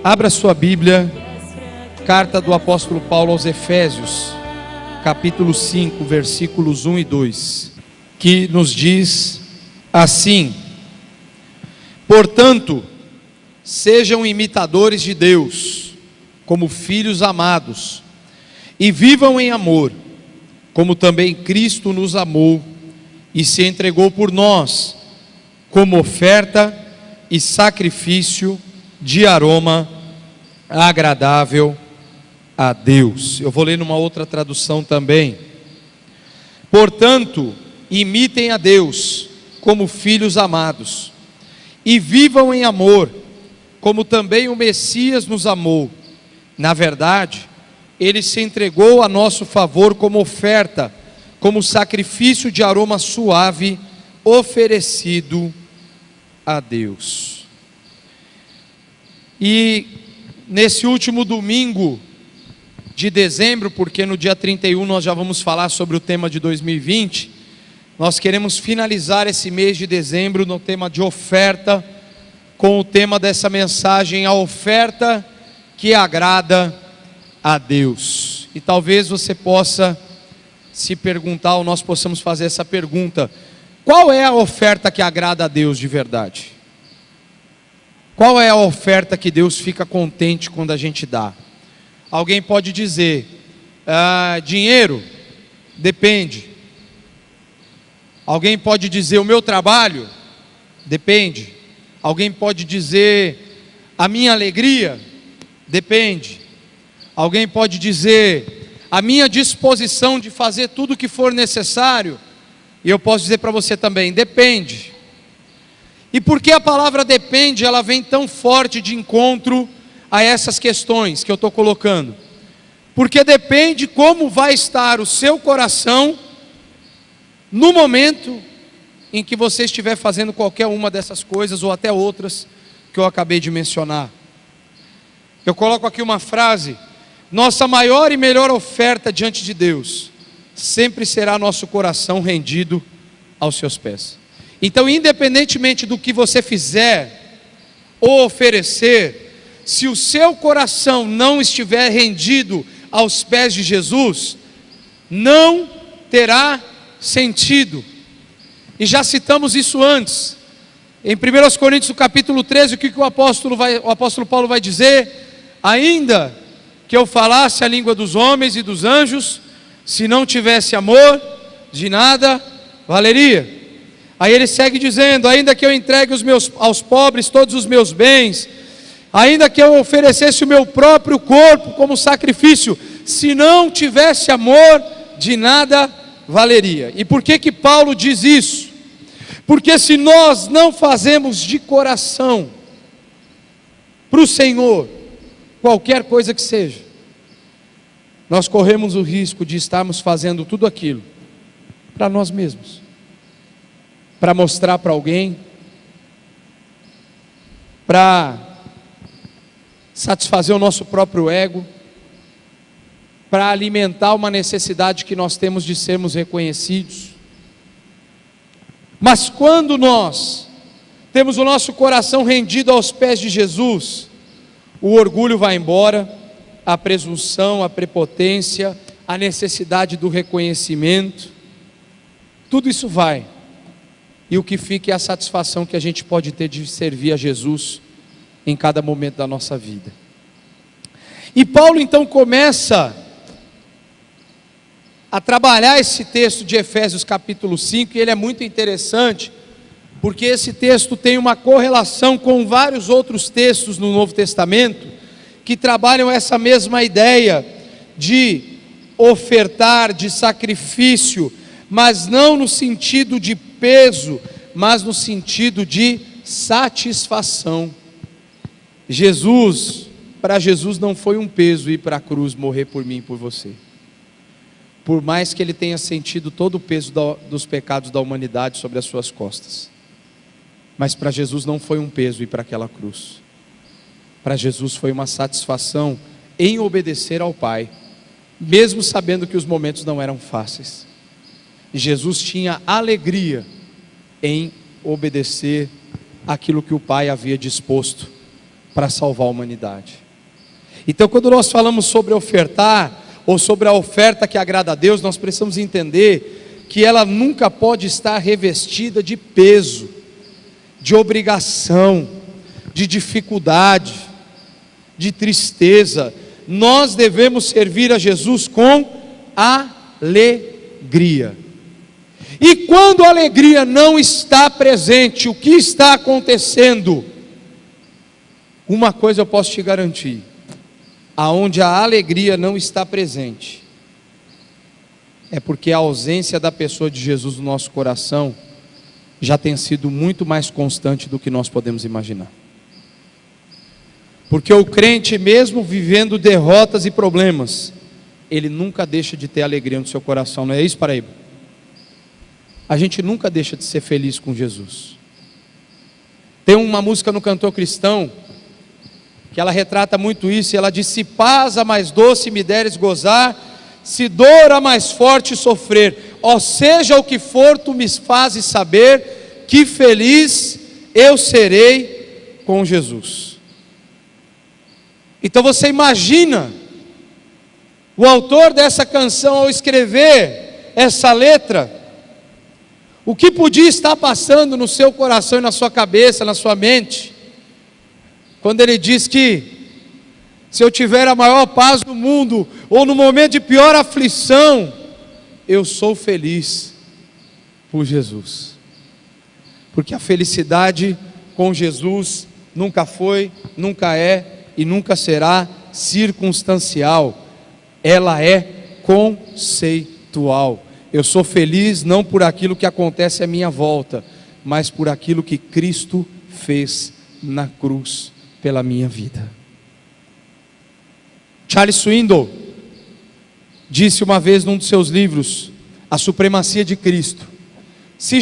Abra sua Bíblia, carta do apóstolo Paulo aos Efésios, capítulo 5, versículos 1 e 2, que nos diz assim: portanto, sejam imitadores de Deus, como filhos amados, e vivam em amor, como também Cristo nos amou e se entregou por nós, como oferta e sacrifício de aroma agradável a Deus. Eu vou ler numa outra tradução também. Portanto, imitem a Deus como filhos amados, e vivam em amor, como também o Messias nos amou. Na verdade, ele se entregou a nosso favor como oferta, como sacrifício de aroma suave, oferecido a Deus. E nesse último domingo de dezembro, porque no dia 31 nós já vamos falar sobre o tema de 2020, nós queremos finalizar esse mês de dezembro no tema de oferta, com o tema dessa mensagem, a oferta que agrada a Deus. E talvez você possa se perguntar, ou nós possamos fazer essa pergunta: qual é a oferta que agrada a Deus de verdade? Qual é a oferta que Deus fica contente quando a gente dá? Alguém pode dizer, dinheiro? Depende. Alguém pode dizer, o meu trabalho? Depende. Alguém pode dizer, a minha alegria? Depende. Alguém pode dizer, a minha disposição de fazer tudo o que for necessário? E eu posso dizer para você também, depende. E por que a palavra depende, ela vem tão forte de encontro a essas questões que eu estou colocando? Porque depende como vai estar o seu coração no momento em que você estiver fazendo qualquer uma dessas coisas, ou até outras que eu acabei de mencionar. Eu coloco aqui uma frase: nossa maior e melhor oferta diante de Deus sempre será nosso coração rendido aos seus pés. Então, independentemente do que você fizer ou oferecer, se o seu coração não estiver rendido aos pés de Jesus, não terá sentido. E já citamos isso antes. Em 1 Coríntios capítulo 13, o que o apóstolo Paulo vai dizer? Ainda que eu falasse a língua dos homens e dos anjos, se não tivesse amor, de nada valeria. Aí ele segue dizendo, ainda que eu entregue aos pobres todos os meus bens, ainda que eu oferecesse o meu próprio corpo como sacrifício, se não tivesse amor, de nada valeria. E por que Paulo diz isso? Porque se nós não fazemos de coração para o Senhor, qualquer coisa que seja, nós corremos o risco de estarmos fazendo tudo aquilo para nós mesmos, para mostrar para alguém, para satisfazer o nosso próprio ego, para alimentar uma necessidade que nós temos de sermos reconhecidos. Mas quando nós temos o nosso coração rendido aos pés de Jesus, o orgulho vai embora, a presunção, a prepotência, a necessidade do reconhecimento, tudo isso vai. E o que fica é a satisfação que a gente pode ter de servir a Jesus em cada momento da nossa vida. E Paulo então começa a trabalhar esse texto de Efésios capítulo 5, e ele é muito interessante, porque esse texto tem uma correlação com vários outros textos no Novo Testamento, que trabalham essa mesma ideia de ofertar, de sacrifício, mas não no sentido de peso, mas no sentido de satisfação. Para Jesus não foi um peso ir para a cruz morrer por mim e por você. Por mais que ele tenha sentido todo o peso dos pecados da humanidade sobre as suas costas, mas para Jesus não foi um peso ir para aquela cruz. Para Jesus foi uma satisfação em obedecer ao Pai, mesmo sabendo que os momentos não eram fáceis. Jesus tinha alegria em obedecer aquilo que o Pai havia disposto para salvar a humanidade. Então, quando nós falamos sobre ofertar, ou sobre a oferta que agrada a Deus, nós precisamos entender que ela nunca pode estar revestida de peso, de obrigação, de dificuldade, de tristeza. Nós devemos servir a Jesus com alegria. E quando a alegria não está presente, o que está acontecendo? Uma coisa eu posso te garantir: aonde a alegria não está presente, é porque a ausência da pessoa de Jesus no nosso coração já tem sido muito mais constante do que nós podemos imaginar. Porque o crente, mesmo vivendo derrotas e problemas, ele nunca deixa de ter alegria no seu coração, não é isso, Paraíba? A gente nunca deixa de ser feliz com Jesus. Tem uma música no Cantor Cristão que ela retrata muito isso, e ela diz: se paz a mais doce me deres gozar, se dor a mais forte sofrer, ó seja o que for, tu me fazes saber, que feliz eu serei com Jesus. Então você imagina, o autor dessa canção, ao escrever essa letra, o que podia estar passando no seu coração e na sua cabeça, na sua mente, quando ele diz que se eu tiver a maior paz do mundo, ou no momento de pior aflição, eu sou feliz por Jesus. Porque a felicidade com Jesus nunca foi, nunca é e nunca será circunstancial. Ela é conceitual. Eu sou feliz não por aquilo que acontece à minha volta, mas por aquilo que Cristo fez na cruz pela minha vida. Charles Swindoll disse uma vez num dos seus livros, A Supremacia de Cristo: se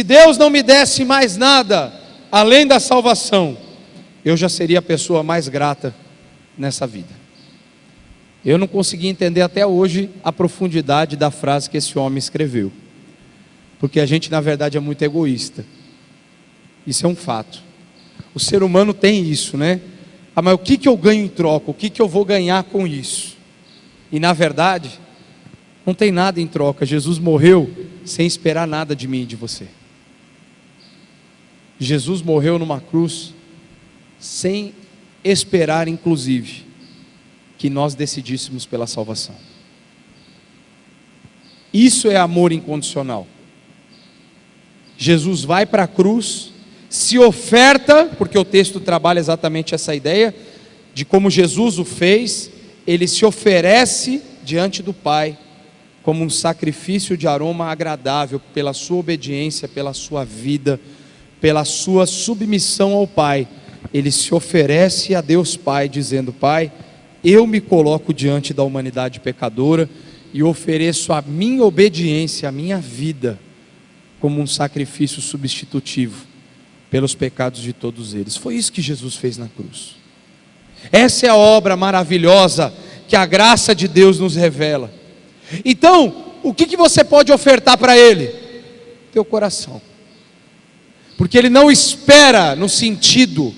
Deus não me desse mais nada além da salvação, eu já seria a pessoa mais grata nessa vida. Eu não consegui entender até hoje a profundidade da frase que esse homem escreveu, porque a gente na verdade é muito egoísta. Isso é um fato. O ser humano tem isso, né? Ah, mas o que eu ganho em troca? O que eu vou ganhar com isso? E na verdade, não tem nada em troca. Jesus morreu sem esperar nada de mim e de você. Jesus morreu numa cruz sem esperar, inclusive, que nós decidíssemos pela salvação. Isso é amor incondicional. Jesus vai para a cruz, se oferta, porque o texto trabalha exatamente essa ideia de como Jesus o fez. Ele se oferece diante do Pai como um sacrifício de aroma agradável, pela sua obediência, pela sua vida, pela sua submissão ao Pai. Ele se oferece a Deus Pai, dizendo: Pai, eu me coloco diante da humanidade pecadora e ofereço a minha obediência, a minha vida, como um sacrifício substitutivo pelos pecados de todos eles. Foi isso que Jesus fez na cruz. Essa é a obra maravilhosa que a graça de Deus nos revela. Então, o que você pode ofertar para Ele? Teu coração. Porque Ele não espera no sentido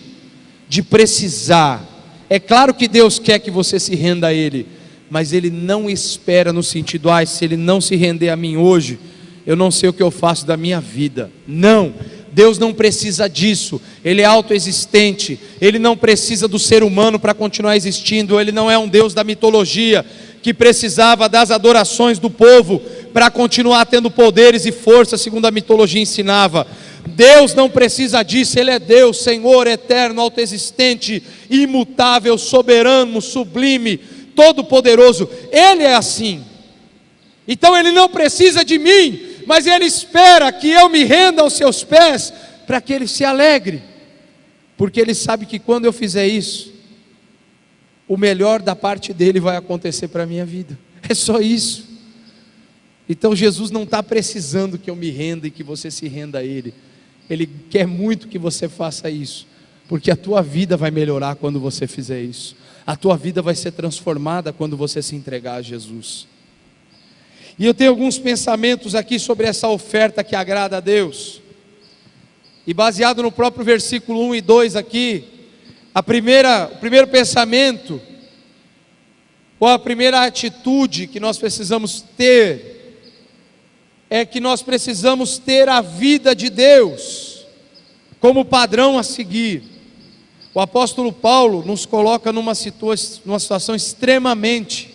de precisar. É claro que Deus quer que você se renda a Ele, mas Ele não espera no sentido: se Ele não se render a mim hoje, eu não sei o que eu faço da minha vida. Não, Deus não precisa disso. Ele é autoexistente. Ele não precisa do ser humano para continuar existindo. Ele não é um Deus da mitologia que precisava das adorações do povo para continuar tendo poderes e força, segundo a mitologia ensinava. Deus não precisa disso. Ele é Deus, Senhor, eterno, autoexistente, imutável, soberano, sublime, todo-poderoso. Ele é assim. Então Ele não precisa de mim, mas Ele espera que eu me renda aos seus pés, para que Ele se alegre, porque Ele sabe que quando eu fizer isso, o melhor da parte dEle vai acontecer para a minha vida. É só isso. Então Jesus não está precisando que eu me renda e que você se renda a Ele. Ele quer muito que você faça isso, porque a tua vida vai melhorar quando você fizer isso. A tua vida vai ser transformada quando você se entregar a Jesus. E eu tenho alguns pensamentos aqui sobre essa oferta que agrada a Deus. E baseado no próprio versículo 1 e 2 aqui, o primeiro pensamento, ou a primeira atitude que nós precisamos ter, é que nós precisamos ter a vida de Deus como padrão a seguir. O apóstolo Paulo nos coloca numa situação extremamente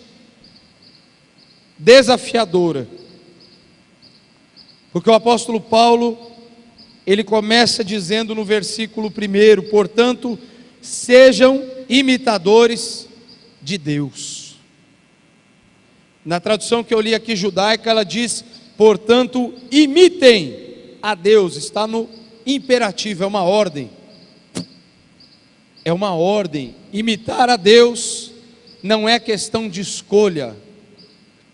desafiadora, porque o apóstolo Paulo, ele começa dizendo no versículo 1: portanto, sejam imitadores de Deus. Na tradução que eu li aqui judaica, ela diz: portanto, imitem a Deus. Está no imperativo, é uma ordem. É uma ordem. Imitar a Deus não é questão de escolha,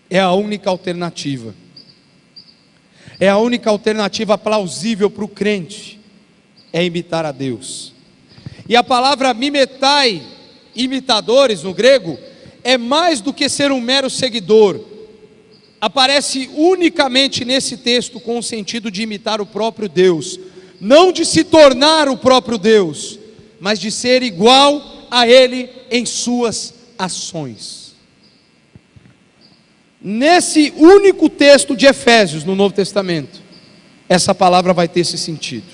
é a única alternativa. É a única alternativa plausível para o crente, é imitar a Deus. E a palavra mimetai, imitadores no grego, é mais do que ser um mero seguidor. Aparece unicamente nesse texto com o sentido de imitar o próprio Deus, não de se tornar o próprio Deus, mas de ser igual a Ele em suas ações. Nesse único texto de Efésios, no Novo Testamento, essa palavra vai ter esse sentido.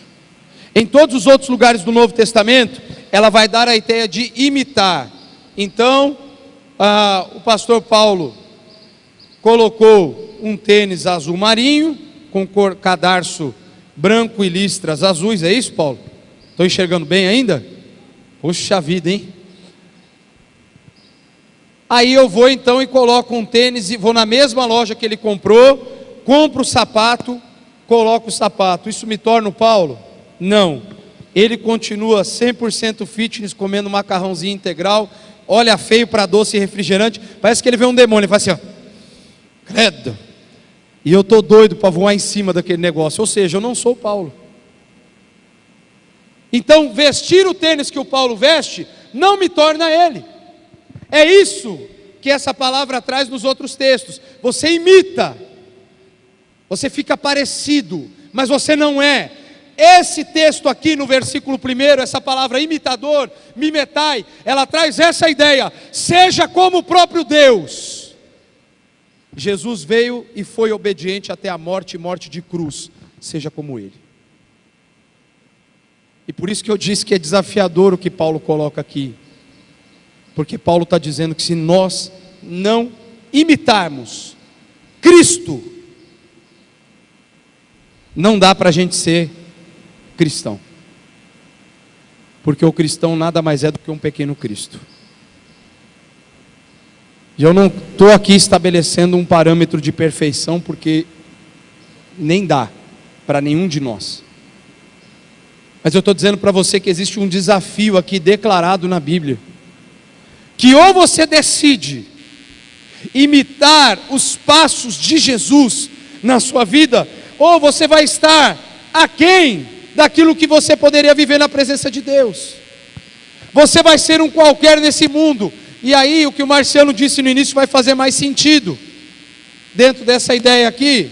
Em todos os outros lugares do Novo Testamento, ela vai dar a ideia de imitar. Então, o pastor Paulo colocou um tênis azul marinho, com cadarço branco e listras azuis, é isso, Paulo? Estou enxergando bem ainda? Puxa vida, hein? Aí eu vou então e coloco um tênis, e vou na mesma loja que ele comprou, compro o sapato, coloco o sapato. Isso me torna o Paulo? Não. Ele continua 100% fitness, comendo macarrãozinho integral, olha feio para doce e refrigerante, parece que ele vê um demônio, ele faz assim, ó, credo. E eu estou doido para voar em cima daquele negócio, ou seja, eu não sou o Paulo. Então, vestir o tênis que o Paulo veste, não me torna ele. É isso que essa palavra traz nos outros textos. Você imita, você fica parecido, mas você não é. Esse texto aqui no versículo 1, essa palavra imitador, mimetai, ela traz essa ideia: seja como o próprio Deus. Jesus veio e foi obediente até a morte, e morte de cruz. Seja como Ele. E por isso que eu disse que é desafiador o que Paulo coloca aqui. Porque Paulo está dizendo que se nós não imitarmos Cristo, não dá para a gente ser cristão. Porque o cristão nada mais é do que um pequeno Cristo. E eu não estou aqui estabelecendo um parâmetro de perfeição, porque nem dá para nenhum de nós. Mas eu estou dizendo para você que existe um desafio aqui declarado na Bíblia, que ou você decide imitar os passos de Jesus na sua vida, ou você vai estar aquém daquilo que você poderia viver na presença de Deus. Você vai ser um qualquer nesse mundo. E aí o que o Marciano disse no início vai fazer mais sentido dentro dessa ideia aqui.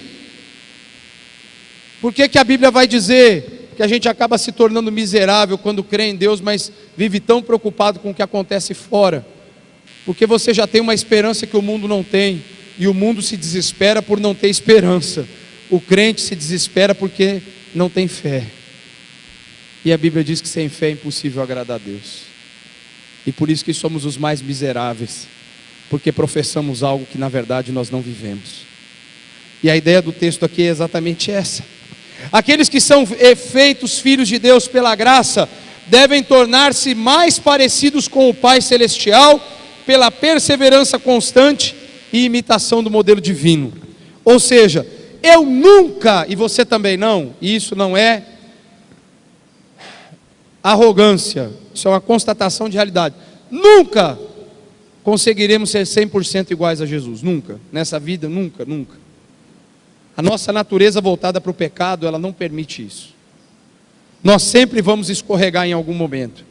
Por que a Bíblia vai dizer que a gente acaba se tornando miserável quando crê em Deus, mas vive tão preocupado com o que acontece fora? Porque você já tem uma esperança que o mundo não tem, e o mundo se desespera por não ter esperança. O crente se desespera porque não tem fé. E a Bíblia diz que sem fé é impossível agradar a Deus. E por isso que somos os mais miseráveis, porque professamos algo que na verdade nós não vivemos. E a ideia do texto aqui é exatamente essa: aqueles que são feitos filhos de Deus pela graça, devem tornar-se mais parecidos com o Pai Celestial, pela perseverança constante e imitação do modelo divino. Ou seja, eu nunca, e você também não, e isso não é arrogância, isso é uma constatação de realidade, nunca conseguiremos ser 100% iguais a Jesus, nunca, nessa vida, nunca. A nossa natureza voltada para o pecado, ela não permite isso. Nós sempre vamos escorregar em algum momento,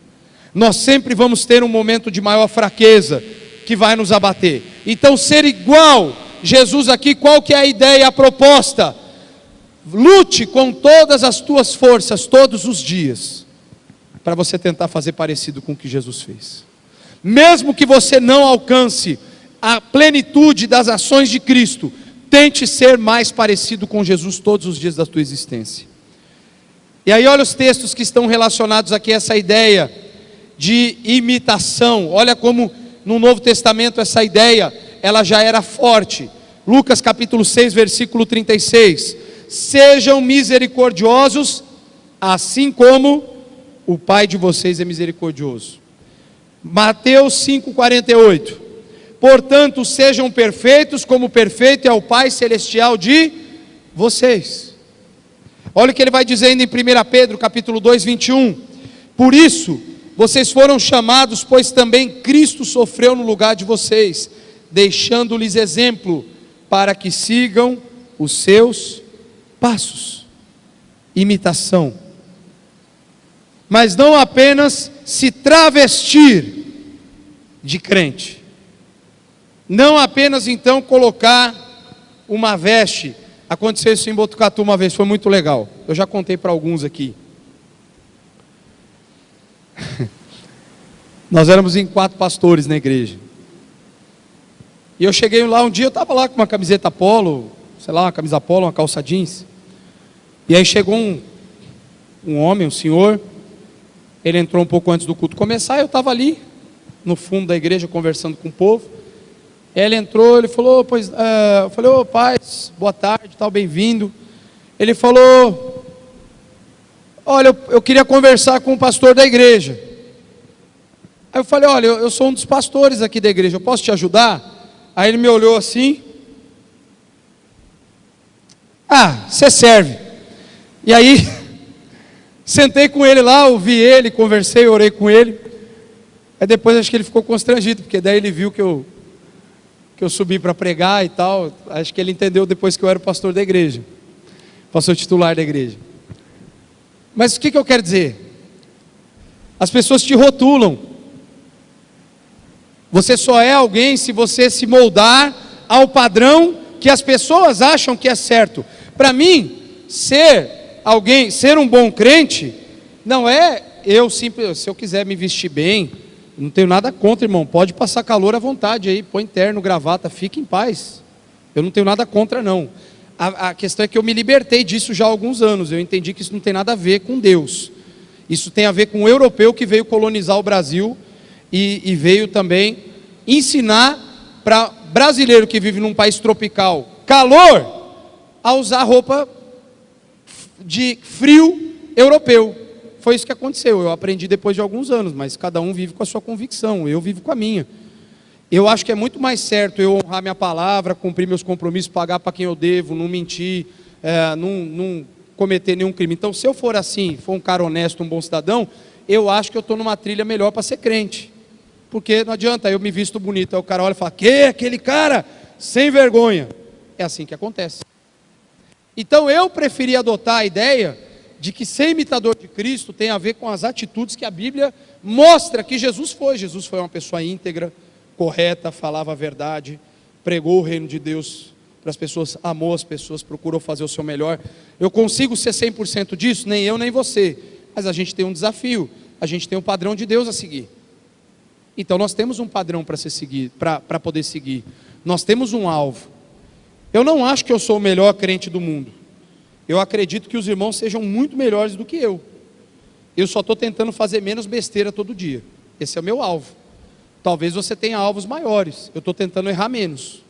nós sempre vamos ter um momento de maior fraqueza, que vai nos abater. Então ser igual, Jesus aqui, qual que é a ideia, a proposta? Lute com todas as tuas forças, todos os dias, para você tentar fazer parecido com o que Jesus fez. Mesmo que você não alcance a plenitude das ações de Cristo, tente ser mais parecido com Jesus todos os dias da tua existência. E aí olha os textos que estão relacionados aqui a essa ideia de imitação. Olha como no Novo Testamento essa ideia, ela já era forte. Lucas capítulo 6, versículo 36. Sejam misericordiosos, assim como o Pai de vocês é misericordioso. Mateus 5,48. Portanto, sejam perfeitos, como perfeito é o Pai celestial de vocês. Olha o que ele vai dizendo em 1 Pedro capítulo 2, 21. Por isso, vocês foram chamados, pois também Cristo sofreu no lugar de vocês, deixando-lhes exemplo, para que sigam os seus passos. Imitação. Mas não apenas se travestir de crente. Não apenas então colocar uma veste. Aconteceu isso em Botucatu uma vez, foi muito legal. Eu já contei para alguns aqui. Nós éramos em 4 pastores na igreja. E eu cheguei lá um dia, eu estava lá com uma camiseta polo, sei lá, uma camisa polo, uma calça jeans. E aí chegou um homem, um senhor. Ele entrou um pouco antes do culto começar, eu estava ali no fundo da igreja conversando com o povo. Ele entrou, ele falou, eu falei, ô paz, boa tarde, tal, bem-vindo. Ele falou, olha, eu queria conversar com o pastor da igreja. Aí eu falei, olha, eu sou um dos pastores aqui da igreja, eu posso te ajudar? Aí ele me olhou assim, você serve. E aí, sentei com ele lá, ouvi ele, conversei, orei com ele. Aí depois acho que ele ficou constrangido, porque daí ele viu que eu subi para pregar e tal. Acho que ele entendeu depois que eu era o pastor da igreja, pastor titular da igreja. Mas o que eu quero dizer? As pessoas te rotulam. Você só é alguém se você se moldar ao padrão que as pessoas acham que é certo. Para mim, ser um bom crente, não é se eu quiser me vestir bem, não tenho nada contra, irmão, pode passar calor à vontade aí, põe terno, gravata, fique em paz, eu não tenho nada contra não. A questão é que eu me libertei disso já há alguns anos, eu entendi que isso não tem nada a ver com Deus, isso tem a ver com o europeu que veio colonizar o Brasil, e veio também ensinar para brasileiro que vive num país tropical, calor, a usar roupa de frio europeu. Foi isso que aconteceu, eu aprendi depois de alguns anos, mas cada um vive com a sua convicção, eu vivo com a minha. Eu acho que é muito mais certo eu honrar minha palavra, cumprir meus compromissos, pagar para quem eu devo, não mentir, não cometer nenhum crime. Então, se eu for assim, for um cara honesto, um bom cidadão, eu acho que eu estou numa trilha melhor para ser crente. Porque não adianta, eu me visto bonito, aí o cara olha e fala, aquele cara sem vergonha. É assim que acontece. Então eu preferi adotar a ideia de que ser imitador de Cristo tem a ver com as atitudes que a Bíblia mostra que Jesus foi. Jesus foi uma pessoa íntegra, correta, falava a verdade, pregou o reino de Deus para as pessoas, amou as pessoas, procurou fazer o seu melhor. Eu consigo ser 100% disso? Nem eu, nem você. Mas a gente tem um desafio, a gente tem um padrão de Deus a seguir. Então nós temos um padrão para poder seguir. Nós temos um alvo. Eu não acho que eu sou o melhor crente do mundo. Eu acredito que os irmãos sejam muito melhores do que eu. Eu só estou tentando fazer menos besteira todo dia. Esse é o meu alvo. Talvez você tenha alvos maiores. Eu estou tentando errar menos.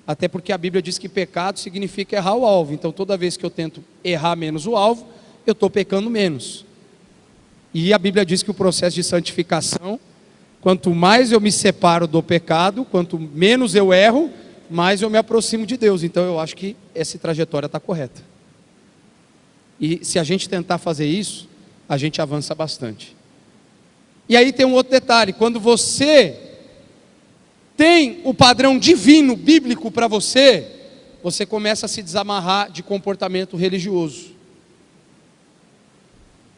Até porque a Bíblia diz que pecado significa errar o alvo. Então toda vez que eu tento errar menos o alvo, eu estou pecando menos. E a Bíblia diz que o processo de santificação, quanto mais eu me separo do pecado, quanto menos eu erro, mais eu me aproximo de Deus. Então eu acho que essa trajetória está correta. E se a gente tentar fazer isso, a gente avança bastante. E aí tem um outro detalhe, quando você tem o padrão divino, bíblico para você, você começa a se desamarrar de comportamento religioso.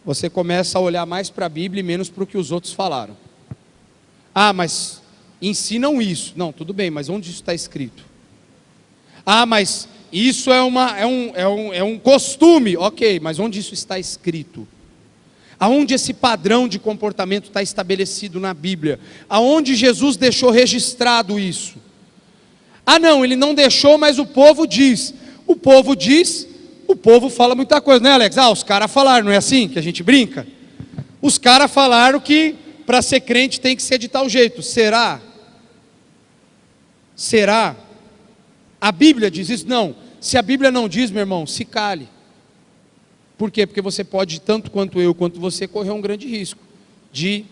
Você começa a olhar mais para a Bíblia e menos para o que os outros falaram. Mas ensinam isso. Não, tudo bem, mas onde isso está escrito? Mas isso é um costume, ok, mas onde isso está escrito? Aonde esse padrão de comportamento está estabelecido na Bíblia? Aonde Jesus deixou registrado isso? Ah não, ele não deixou, mas o povo diz. O povo diz, o povo fala muita coisa, né, Alex? Ah, os caras falaram, não é assim que a gente brinca? Os caras falaram que para ser crente tem que ser de tal jeito. Será? Será? A Bíblia diz isso? Não. Se a Bíblia não diz, meu irmão, se cale. Por quê? Porque você pode, tanto quanto eu, quanto você, correr um grande risco de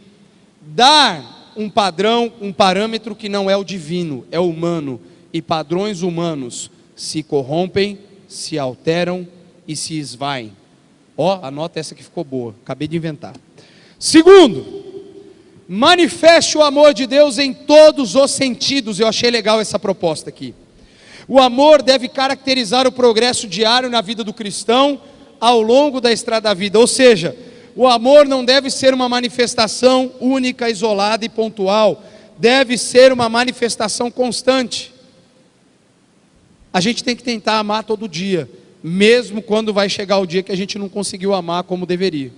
dar um padrão, um parâmetro que não é o divino, é o humano. E padrões humanos se corrompem, se alteram e se esvaem. Ó, anota essa que ficou boa, acabei de inventar. Segundo, manifeste o amor de Deus em todos os sentidos. Eu achei legal essa proposta aqui. O amor deve caracterizar o progresso diário na vida do cristão ao longo da estrada da vida. Ou seja, o amor não deve ser uma manifestação única, isolada e pontual. Deve ser uma manifestação constante. A gente tem que tentar amar todo dia, mesmo quando vai chegar o dia que a gente não conseguiu amar como deveria.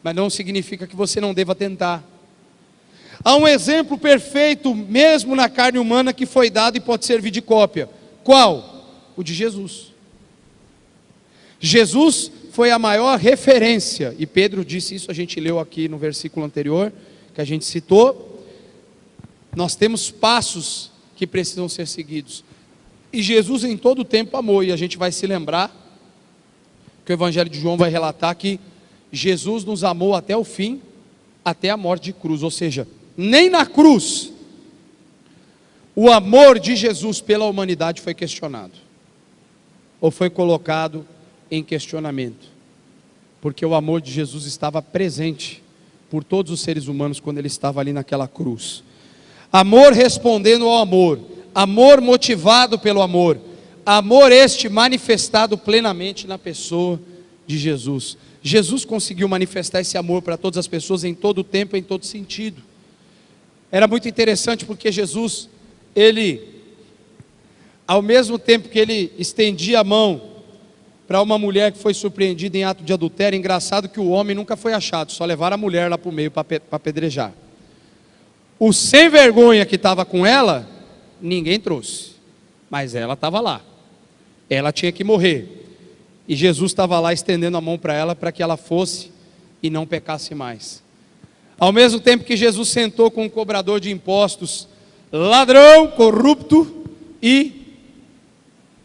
Mas não significa que você não deva tentar. Há um exemplo perfeito, mesmo na carne humana, que foi dado e pode servir de cópia. Qual? O de Jesus. Jesus foi a maior referência, e Pedro disse isso, a gente leu aqui no versículo anterior, que a gente citou. Nós temos passos que precisam ser seguidos, e Jesus em todo o tempo amou, e a gente vai se lembrar, que o Evangelho de João vai relatar que Jesus nos amou até o fim, até a morte de cruz, ou seja, nem na cruz, o amor de Jesus pela humanidade foi questionado, ou foi colocado em questionamento, porque o amor de Jesus estava presente por todos os seres humanos quando ele estava ali naquela cruz. Amor respondendo ao amor, amor motivado pelo amor, amor este manifestado plenamente na pessoa de Jesus. Jesus conseguiu manifestar esse amor para todas as pessoas em todo o tempo, em todo sentido. Era muito interessante porque Jesus, ele, ao mesmo tempo que ele estendia a mão para uma mulher que foi surpreendida em ato de adultério, engraçado que o homem nunca foi achado, só levaram a mulher lá para o meio para apedrejar. O sem vergonha que estava com ela, ninguém trouxe, mas ela estava lá, ela tinha que morrer, e Jesus estava lá estendendo a mão para ela, para que ela fosse e não pecasse mais. Ao mesmo tempo que Jesus sentou com um cobrador de impostos, ladrão, corrupto, e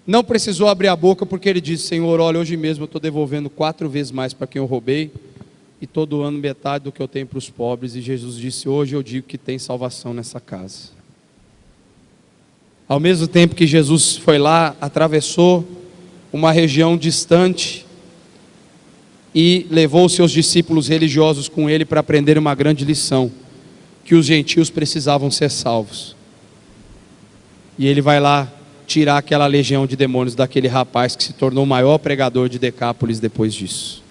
não precisou abrir a boca, porque ele disse: Senhor, olha, hoje mesmo eu estou devolvendo 4 vezes mais para quem eu roubei, e todo ano metade do que eu tenho para os pobres. E Jesus disse: hoje eu digo que tem salvação nessa casa. Ao mesmo tempo que Jesus foi lá, atravessou uma região distante, e levou os seus discípulos religiosos com ele para aprender uma grande lição, que os gentios precisavam ser salvos. E ele vai lá tirar aquela legião de demônios daquele rapaz que se tornou o maior pregador de Decápolis depois disso.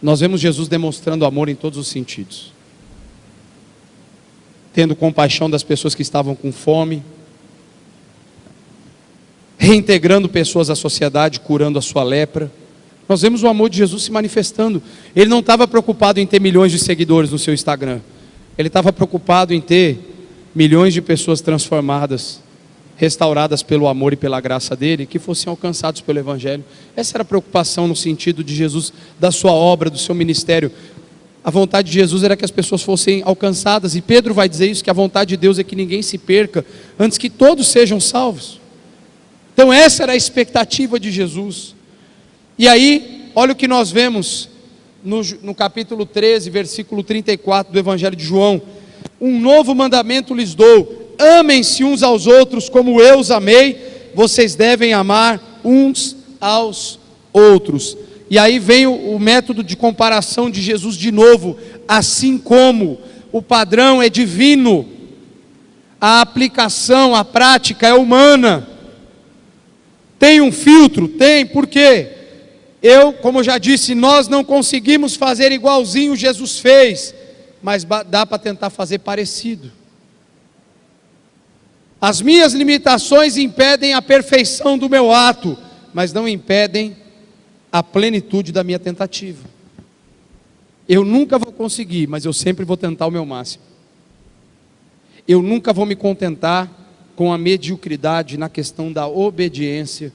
Nós vemos Jesus demonstrando amor em todos os sentidos, tendo compaixão das pessoas que estavam com fome, reintegrando pessoas à sociedade, curando a sua lepra. Nós vemos o amor de Jesus se manifestando. Ele não estava preocupado em ter milhões de seguidores no seu Instagram, ele estava preocupado em ter milhões de pessoas transformadas, restauradas pelo amor e pela graça dele, que fossem alcançados pelo Evangelho. Essa era a preocupação no sentido de Jesus, da sua obra, do seu ministério. A vontade de Jesus era que as pessoas fossem alcançadas, e Pedro vai dizer isso, que a vontade de Deus é que ninguém se perca, antes que todos sejam salvos. Então essa era a expectativa de Jesus. E aí, olha o que nós vemos no capítulo 13, versículo 34 do Evangelho de João: um novo mandamento lhes dou, amem-se uns aos outros como eu os amei, vocês devem amar uns aos outros. E aí vem o método de comparação de Jesus de novo. Assim como o padrão é divino, a aplicação, a prática é humana. Tem um filtro? Tem. Por quê? Como eu já disse, nós não conseguimos fazer igualzinho Jesus fez, mas dá para tentar fazer parecido. As minhas limitações impedem a perfeição do meu ato, mas não impedem a plenitude da minha tentativa. Eu nunca vou conseguir, mas eu sempre vou tentar o meu máximo. Eu nunca vou me contentar com a mediocridade na questão da obediência,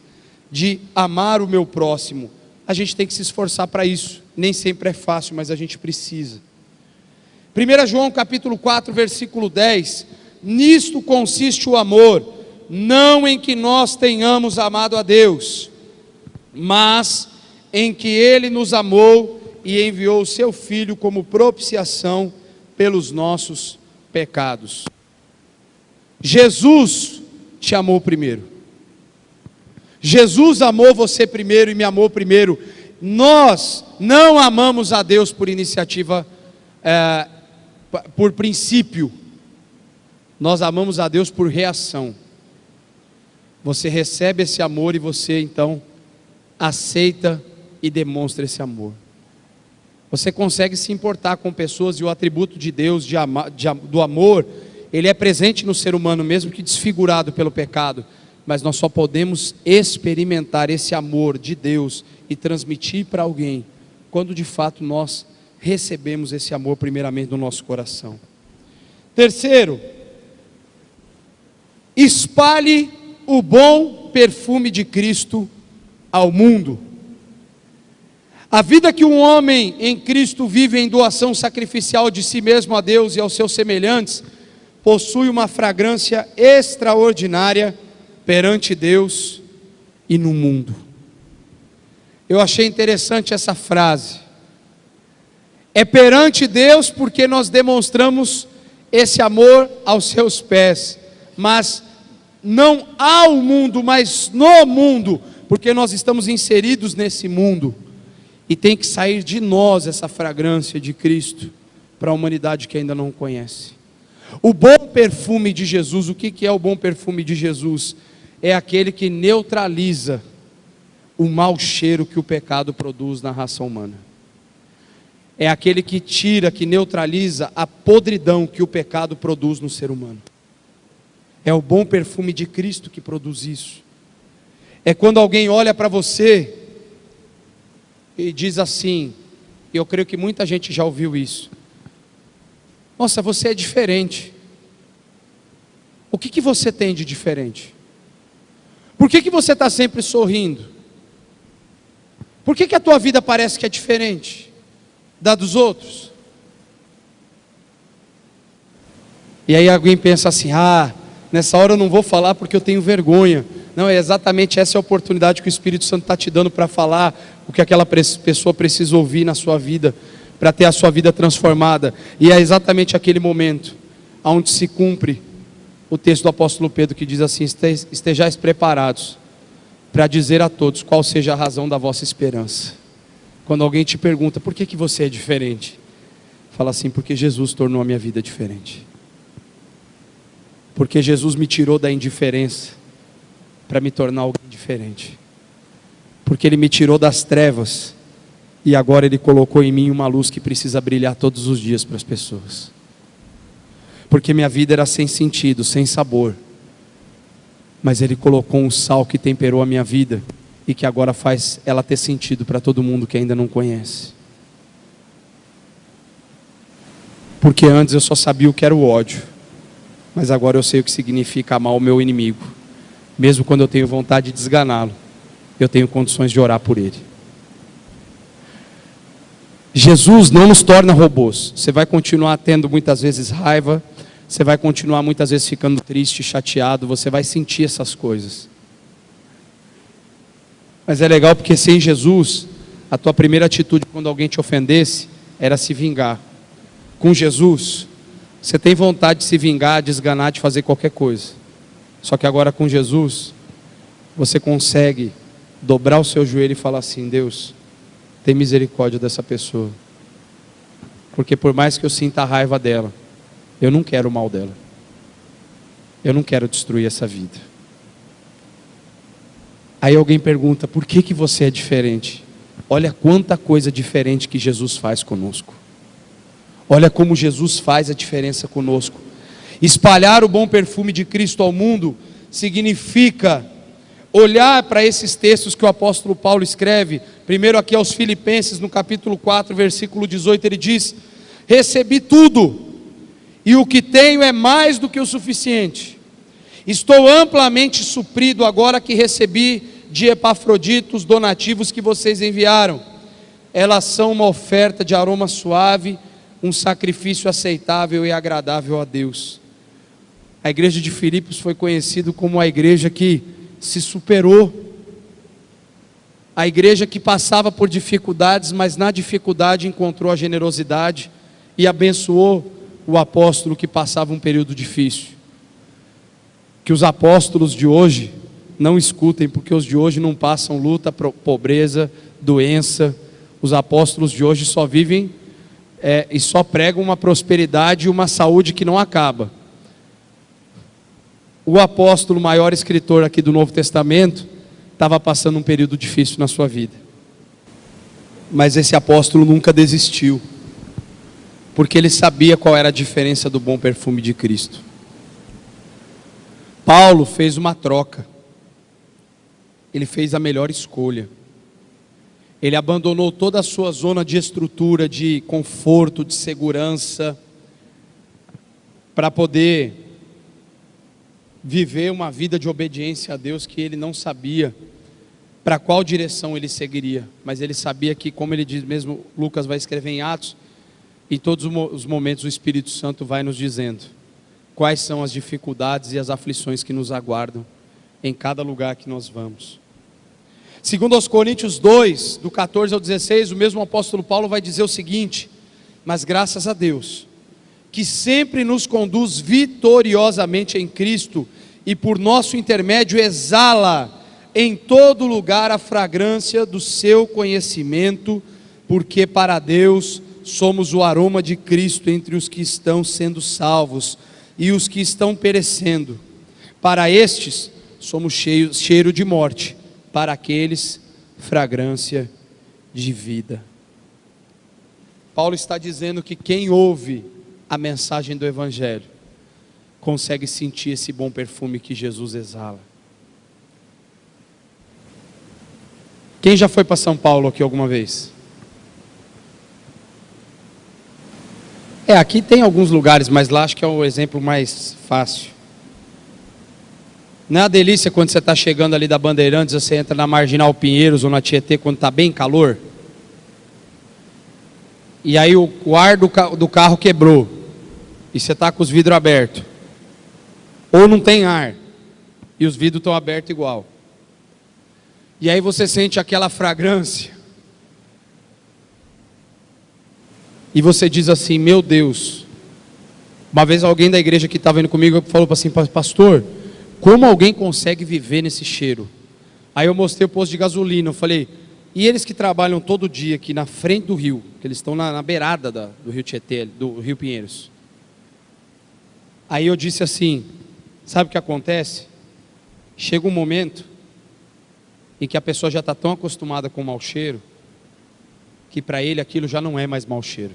de amar o meu próximo. A gente tem que se esforçar para isso. Nem sempre é fácil, mas a gente precisa. 1 João capítulo 4, versículo 10. Nisto consiste o amor, não em que nós tenhamos amado a Deus, mas em que Ele nos amou e enviou o seu Filho como propiciação pelos nossos pecados. Jesus te amou primeiro. Jesus amou você primeiro e me amou primeiro. Nós não amamos a Deus por iniciativa, por princípio. Nós amamos a Deus por reação. Você recebe esse amor e você então aceita e demonstra esse amor. Você consegue se importar com pessoas e o atributo de Deus, do amor, ele é presente no ser humano, mesmo que desfigurado pelo pecado. Mas nós só podemos experimentar esse amor de Deus e transmitir para alguém quando de fato nós recebemos esse amor primeiramente no nosso coração. Terceiro, espalhe o bom perfume de Cristo ao mundo. A vida que um homem em Cristo vive em doação sacrificial de si mesmo a Deus e aos seus semelhantes, possui uma fragrância extraordinária perante Deus e no mundo. Eu achei interessante essa frase. É perante Deus porque nós demonstramos esse amor aos seus pés, mas não ao mundo, mas no mundo, porque nós estamos inseridos nesse mundo, e tem que sair de nós essa fragrância de Cristo, para a humanidade que ainda não o conhece. O bom perfume de Jesus, o que é o bom perfume de Jesus? É aquele que neutraliza o mau cheiro que o pecado produz na raça humana. É aquele que tira, que neutraliza a podridão que o pecado produz no ser humano. É o bom perfume de Cristo que produz isso. É quando alguém olha para você e diz assim, e eu creio que muita gente já ouviu isso: nossa, você é diferente. O que você tem de diferente? Por que você está sempre sorrindo? Por que a tua vida parece que é diferente da dos outros? E aí alguém pensa assim, nessa hora eu não vou falar porque eu tenho vergonha. Não, é exatamente essa a oportunidade que o Espírito Santo está te dando para falar o que aquela pessoa precisa ouvir na sua vida, para ter a sua vida transformada. E é exatamente aquele momento onde se cumpre o texto do apóstolo Pedro, que diz assim: estejais preparados para dizer a todos qual seja a razão da vossa esperança. Quando alguém te pergunta, por que você é diferente? Fala assim, porque Jesus tornou a minha vida diferente. Porque Jesus me tirou da indiferença para me tornar alguém diferente. Porque Ele me tirou das trevas e agora Ele colocou em mim uma luz que precisa brilhar todos os dias para as pessoas. Porque minha vida era sem sentido, sem sabor, mas Ele colocou um sal que temperou a minha vida e que agora faz ela ter sentido para todo mundo que ainda não conhece. Porque antes eu só sabia o que era o ódio, mas agora eu sei o que significa amar o meu inimigo. Mesmo quando eu tenho vontade de desganá-lo, eu tenho condições de orar por ele. Jesus não nos torna robôs. Você vai continuar tendo muitas vezes raiva, você vai continuar muitas vezes ficando triste, chateado, você vai sentir essas coisas. Mas é legal porque sem Jesus, a tua primeira atitude quando alguém te ofendesse era se vingar. Com Jesus, você tem vontade de se vingar, de esganar, de fazer qualquer coisa. Só que agora com Jesus, você consegue dobrar o seu joelho e falar assim: Deus, tem misericórdia dessa pessoa. Porque por mais que eu sinta a raiva dela, eu não quero o mal dela. Eu não quero destruir essa vida. Aí alguém pergunta, por que você é diferente? Olha quanta coisa diferente que Jesus faz conosco. Olha como Jesus faz a diferença conosco. Espalhar o bom perfume de Cristo ao mundo significa olhar para esses textos que o apóstolo Paulo escreve, primeiro aqui aos Filipenses, no capítulo 4, versículo 18, ele diz: recebi tudo, e o que tenho é mais do que o suficiente. Estou amplamente suprido agora que recebi de Epafrodito os donativos que vocês enviaram. Elas são uma oferta de aroma suave, um sacrifício aceitável e agradável a Deus. A igreja de Filipos foi conhecida como a igreja que se superou, a igreja que passava por dificuldades, mas na dificuldade encontrou a generosidade e abençoou o apóstolo que passava um período difícil. Que os apóstolos de hoje não escutem, porque os de hoje não passam luta, pobreza, doença. Os apóstolos de hoje só vivem e só pregam uma prosperidade e uma saúde que não acaba. O apóstolo, maior escritor aqui do Novo Testamento, estava passando um período difícil na sua vida. Mas esse apóstolo nunca desistiu, porque ele sabia qual era a diferença do bom perfume de Cristo. Paulo fez uma troca. Ele fez a melhor escolha. Ele abandonou toda a sua zona de estrutura, de conforto, de segurança, para poder viver uma vida de obediência a Deus que ele não sabia para qual direção ele seguiria, mas ele sabia que, como ele diz mesmo, Lucas vai escrever em Atos, em todos os momentos o Espírito Santo vai nos dizendo quais são as dificuldades e as aflições que nos aguardam em cada lugar que nós vamos. Segundo aos Coríntios 2, do 14 ao 16, o mesmo apóstolo Paulo vai dizer o seguinte: mas graças a Deus, que sempre nos conduz vitoriosamente em Cristo, e por nosso intermédio exala em todo lugar a fragrância do seu conhecimento, porque para Deus somos o aroma de Cristo entre os que estão sendo salvos e os que estão perecendo. Para estes somos cheiro de morte, para aqueles fragrância de vida. Paulo está dizendo que quem ouve a mensagem do Evangelho consegue sentir esse bom perfume que Jesus exala. Quem já foi para São Paulo aqui alguma vez? Aqui tem alguns lugares, mas lá acho que é o exemplo mais fácil. Não é uma delícia quando você está chegando ali da Bandeirantes, você entra na Marginal Pinheiros ou na Tietê quando está bem calor? E aí o ar do carro quebrou, e você está com os vidros abertos. Ou não tem ar, e os vidros estão abertos igual. E aí você sente aquela fragrância. E você diz assim: meu Deus. Uma vez alguém da igreja que estava indo comigo falou assim: pastor, como alguém consegue viver nesse cheiro? Aí eu mostrei o posto de gasolina, eu falei: e eles que trabalham todo dia aqui na frente do rio, que eles estão na beirada do rio Tietê, do rio Pinheiros. Aí eu disse assim: sabe o que acontece? Chega um momento em que a pessoa já está tão acostumada com o mau cheiro, que para ele aquilo já não é mais mau cheiro.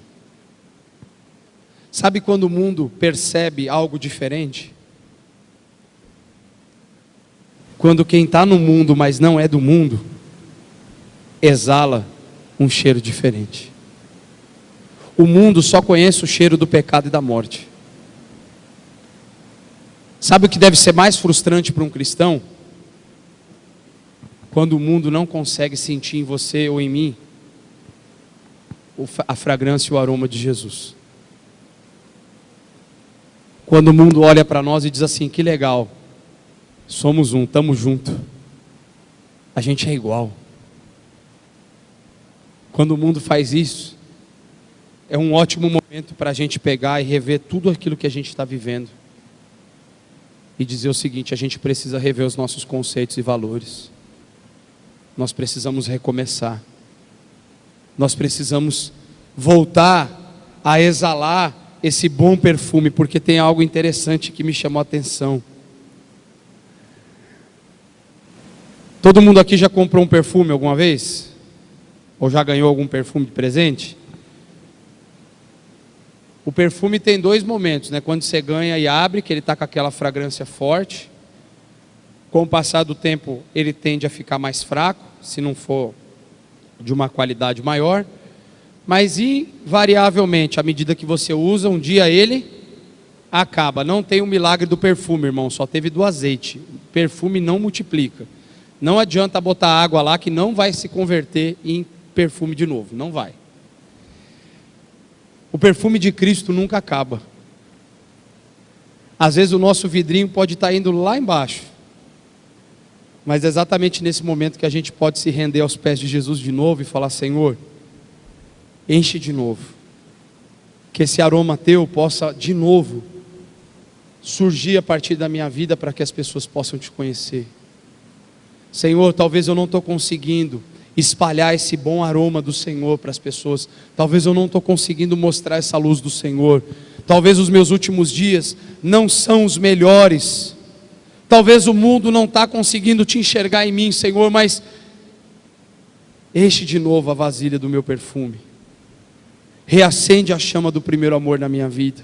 Sabe quando o mundo percebe algo diferente? Quando quem está no mundo, mas não é do mundo, exala um cheiro diferente. O mundo só conhece o cheiro do pecado e da morte. Sabe o que deve ser mais frustrante para um cristão? Quando o mundo não consegue sentir em você ou em mim a fragrância e o aroma de Jesus. Quando o mundo olha para nós e diz assim: que legal, somos um, estamos juntos, a gente é igual. Quando o mundo faz isso, é um ótimo momento para a gente pegar e rever tudo aquilo que a gente está vivendo e dizer o seguinte: a gente precisa rever os nossos conceitos e valores. Nós precisamos recomeçar. Nós precisamos voltar a exalar esse bom perfume, porque tem algo interessante que me chamou a atenção. Todo mundo aqui já comprou um perfume alguma vez? Ou já ganhou algum perfume de presente? O perfume tem dois momentos, né? Quando você ganha e abre, que ele está com aquela fragrância forte. Com o passar do tempo, ele tende a ficar mais fraco, se não for de uma qualidade maior. Mas invariavelmente, à medida que você usa, um dia ele acaba. Não tem o milagre do perfume, irmão, só teve do azeite. O perfume não multiplica. Não adianta botar água lá que não vai se converter em perfume de novo, não vai. O perfume de Cristo nunca acaba. Às vezes o nosso vidrinho pode estar indo lá embaixo, mas é exatamente nesse momento que a gente pode se render aos pés de Jesus de novo e falar: Senhor, enche de novo, que esse aroma teu possa de novo surgir a partir da minha vida, para que as pessoas possam te conhecer. Senhor, talvez eu não estou conseguindo espalhar esse bom aroma do Senhor para as pessoas, talvez eu não estou conseguindo mostrar essa luz do Senhor, talvez os meus últimos dias não são os melhores, talvez o mundo não está conseguindo te enxergar em mim, Senhor, mas enche de novo a vasilha do meu perfume, reacende a chama do primeiro amor na minha vida,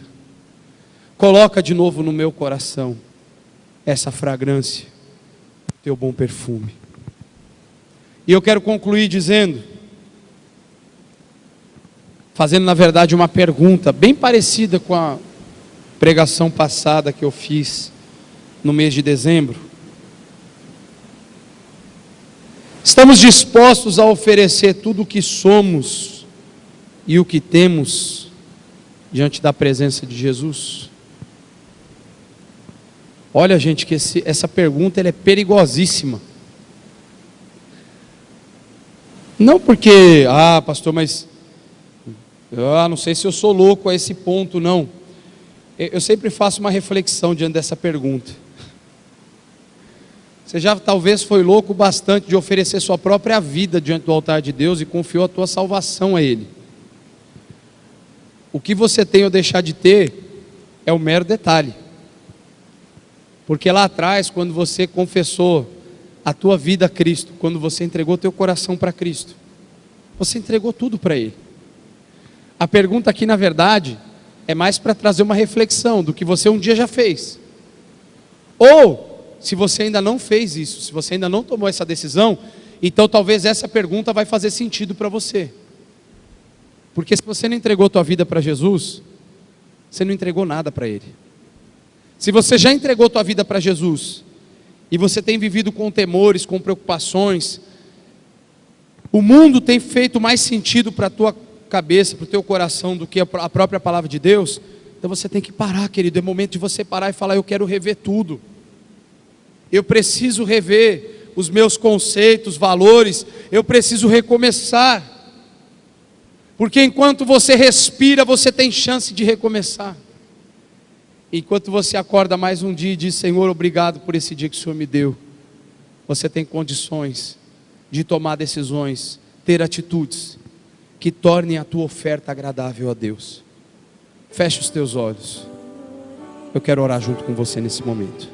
coloca de novo no meu coração essa fragrância, teu bom perfume. E eu quero concluir dizendo, fazendo na verdade uma pergunta bem parecida com a pregação passada que eu fiz no mês de dezembro. Estamos dispostos a oferecer tudo o que somos e o que temos diante da presença de Jesus? Olha, gente, que essa pergunta ela é perigosíssima. Não porque, pastor, mas não sei se eu sou louco a esse ponto, não. Eu sempre faço uma reflexão diante dessa pergunta. Você já talvez foi louco bastante de oferecer sua própria vida diante do altar de Deus e confiou a tua salvação a Ele. O que você tem ou deixar de ter é um mero detalhe. Porque lá atrás, quando você confessou a tua vida a Cristo, quando você entregou teu coração para Cristo, você entregou tudo para Ele. A pergunta aqui, na verdade, é mais para trazer uma reflexão do que você um dia já fez. Ou, se você ainda não fez isso, se você ainda não tomou essa decisão, então talvez essa pergunta vai fazer sentido para você. Porque se você não entregou tua vida para Jesus, você não entregou nada para Ele. Se você já entregou tua vida para Jesus, e você tem vivido com temores, com preocupações, o mundo tem feito mais sentido para a tua cabeça, para o teu coração, do que a própria palavra de Deus, então você tem que parar, querido. É momento de você parar e falar: eu quero rever tudo, eu preciso rever os meus conceitos, valores, eu preciso recomeçar, porque enquanto você respira, você tem chance de recomeçar. Enquanto você acorda mais um dia e diz: Senhor, obrigado por esse dia que o Senhor me deu, você tem condições de tomar decisões, ter atitudes que tornem a tua oferta agradável a Deus. Feche os teus olhos, eu quero orar junto com você nesse momento.